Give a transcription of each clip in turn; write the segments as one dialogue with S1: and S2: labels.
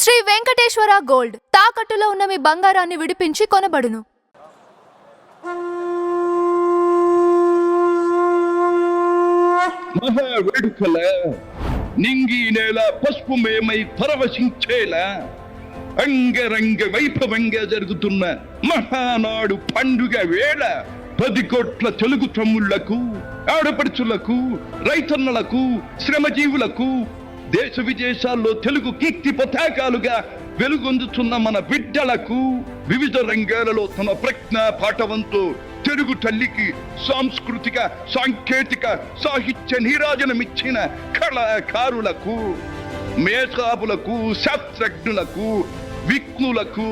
S1: Shri Venkateswara gold తాకట్టులో ఉన్న మీ బంగారాన్ని విడిపించి కొనబడును.
S2: మహావేడుకల నింగి నేల పసుపుమేమై పరవశించేలా అంగరంగ వైభవంగా జరుగుతున్న మహానాడు పండుగ వేళ 10 కోట్ల తెలుగు తమ్ముళ్లకు, ఆడపడుచులకు, రైతన్నలకు, శ్రమజీవులకు, దేశ విదేశాల్లో తెలుగు కీర్తి పతాకాలుగా వెలుగొందుతున్న మన బిడ్డలకు వివిధ రంగాలలో తమ ప్రజ్ఞ పాఠవంతో తెలుగు తల్లికి సాంస్కృతిక, సాంకేతిక, సాహిత్య నీరాజనమిచ్చిన కళాకారులకు, మేధావులకు, శాస్త్రజ్ఞులకు, విజ్ఞులకు,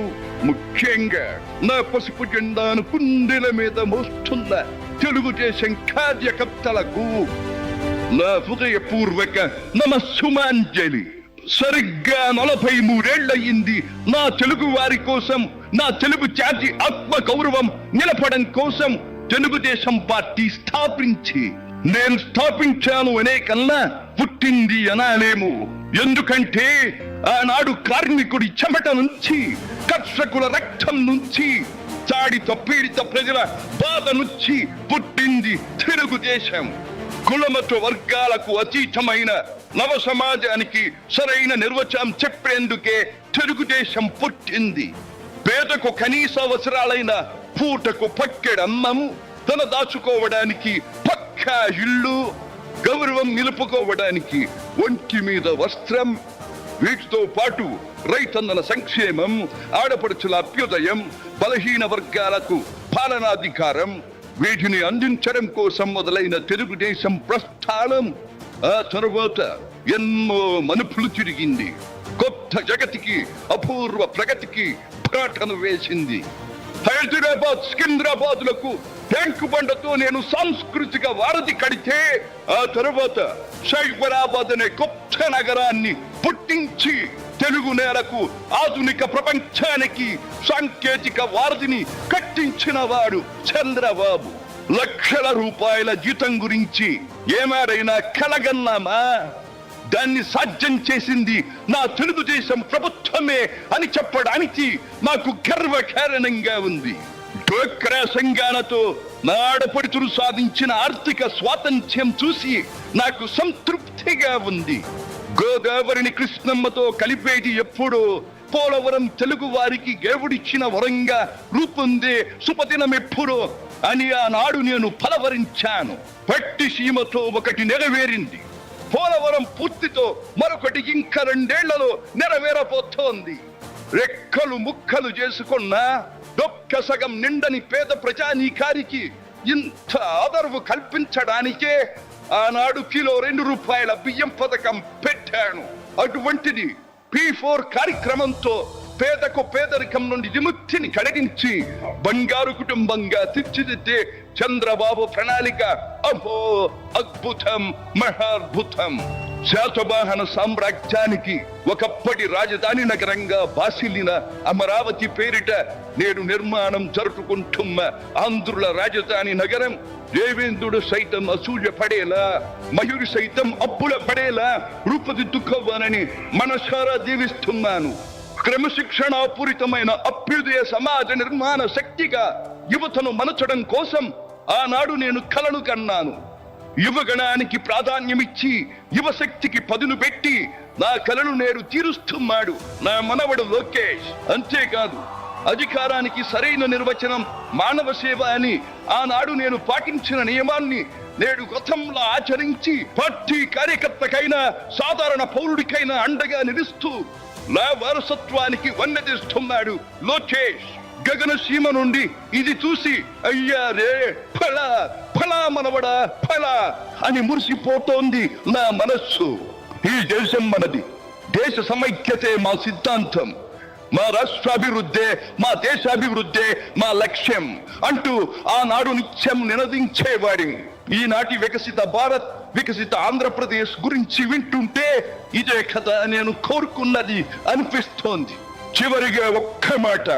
S2: ముఖ్యంగా నా పసుపు జెండాను కుండెల మీద మోస్తున్న తెలుగుదేశం కార్యకర్తలకు నా హృదయపూర్వక నమస్సుమాంజలి. సరిగ్గా 43 ఏళ్లయింది నా తెలుగు వారి కోసం, నా తెలుగు జాతి ఆత్మ గౌరవం నిలపడం కోసం తెలుగుదేశం పార్టీ స్థాపించి. నేను స్థాపించాను అనే కన్నా పుట్టింది అనాలేము. ఎందుకంటే ఆనాడు కార్మికుడి చెమట నుంచి, కర్షకుల రక్తం నుంచి, చాడిత పీడిత ప్రజల బాధ నుంచి పుట్టింది తెలుగుదేశం. కులమత వర్గాలకు అతీతమైన నవ సమాజానికి సరైన నిర్వచనం చెప్పేందుకే తెలుగుదేశం పుట్టింది. పేదకు కనీస అవసరాలైన పూటకు పక్కెడన్నము, తన దాచుకోవడానికి పక్కా ఇల్లు, గౌరవం నిలుపుకోవడానికి ఒంటి మీద వస్త్రం, వీటితో పాటు రైతన్నల సంక్షేమం, ఆడపడుచుల అభ్యుదయం, బలహీన వర్గాలకు పాలనాధికారం, వీటిని అందించడం కోసం మొదలైన తెలుగుదేశం ప్రస్థానం ఆ తరువాత ఎన్నో మలుపులు తిరిగింది. కొత్త జగతికి, అపూర్వ ప్రగతికి పాటను వేసింది. హైదరాబాద్, సికింద్రాబాద్లకు ట్యాంకు బండతో నేను సాంస్కృతిక వారధి కడితే, ఆ తరువాత సైబరాబాద్ అనే కొత్త నగరాన్ని పుట్టించి తెలుగు నేలకు, ఆధునిక ప్రపంచానికి సాంకేతిక వారధిని కట్టించిన వాడు చంద్రబాబు. లక్షల రూపాయల జీతం గురించి ఏమారైనా కలగన్నామా? దాన్ని సాధ్యం చేసింది నా తెలుగుదేశం ప్రభుత్వమే అని చెప్పడానికి నాకు గర్వకారణంగా ఉంది. డోక్రా సంఘాలతో నా ఆడపడుచులు సాధించిన ఆర్థిక స్వాతంత్ర్యం చూసి నాకు సంతృప్తిగా ఉంది. గోదావరిని కృష్ణమ్మతో కలిపేది ఎప్పుడో పోలవరం తెలుగు వారికి దేవుడిచ్చిన వరంగా రూపొందే శుభదినం ఎప్పుడో అని ఆనాడు నేను పలవరించాను. పట్టి సీమతో ఒకటి నెరవేరింది. పోలవరం పూర్తితో మరొకటి ఇంకా 2 ఏళ్లలో నెరవేరబోతోంది. రెక్కలు ముక్కలు చేసుకున్న డొక్క సగం నిండని పేద ప్రజానీకారికి ఇంత ఆదరవు కల్పించడానికే ఆనాడు కిలో 2 రూపాయల బియ్యం పథకం పెట్టాను. అటువంటిది P4 కార్యక్రమంతో పేదకు పేదరికం నుండి విముక్తిని కలిగించి బంగారు కుటుంబంగా తీర్చిదిద్దే చంద్రబాబు ప్రణాళిక అహో అద్భుతం, మహాద్భుతం. శాతవాహన సామ్రాజ్యానికి ఒకప్పటి రాజధాని నగరంగా బాసిల్లిన అమరావతి పేరిట నేడు నిర్మాణం జరుపుకుంటున్న ఆంధ్రుల రాజధాని నగరం దేవేంద్రుడు సైతం అసూయ పడేలా, మయూరి సైతం అప్పుల పడేలా రూపుదిద్దుకోవాలని మనసారా దీవిస్తున్నాను. క్రమశిక్షణాపూరితమైన అభ్యుదయ సమాజ నిర్మాణ శక్తిగా యువతను మలచడం కోసం ఆనాడు నేను కలను కన్నాను. యువగణానికి ప్రాధాన్యమిచ్చి యువశక్తికి పదును పెట్టి నా కలను నేడు తీరుస్తున్నాడు నా మనవడు లోకేష్. అంతేకాదు, అధికారానికి సరైన నిర్వచనం మానవ సేవ అని ఆనాడు నేను పాటించిన నియమాన్ని నేడు గతంలో ఆచరించి పార్టీ కార్యకర్తకైనా సాధారణ పౌరుడికైనా అండగా నిలుస్తూ నా వారసత్వానికి వన్నెదిస్తున్నాడు లోకేష్. గగన సీమ నుండి ఇది చూసి అయ్యారే ఫలా ఫలా మనవడా ఫలా అని మురిసిపోతోంది నా మనస్సు. ఈ దేశం మనది, దేశ సమైక్యతే మా సిద్ధాంతం, మా రాష్ట్రాభివృద్ధే మా దేశాభివృద్ధే మా లక్ష్యం అంటూ ఆనాడు నిత్యం నినదించేవాడి. ఈనాటి వికసిత భారత్, వికసిత ఆంధ్రప్రదేశ్ గురించి వింటుంటే ఇదే కదా నేను కోరుకున్నది అనిపిస్తోంది. చివరిగా ఒక్క మాట,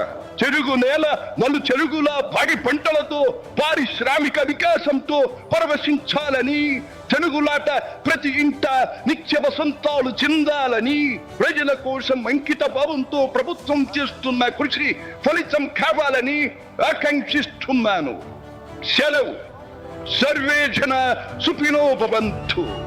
S2: చెరుకు నేల నలు చెరుగుల పాడి పంటలతో పారిశ్రామిక వికాసంతో పరవశించాలని, చెనుగులాట ప్రతి ఇంట నిత్య వసంతాలు చెందాలని, ప్రజల కోసం అంకిత భావంతో ప్రభుత్వం చేస్తున్న కృషి ఫలితం కావాలని ఆకాంక్షిస్తున్నాను. సెలవు. సర్వే జన సుఖినో భవంతు.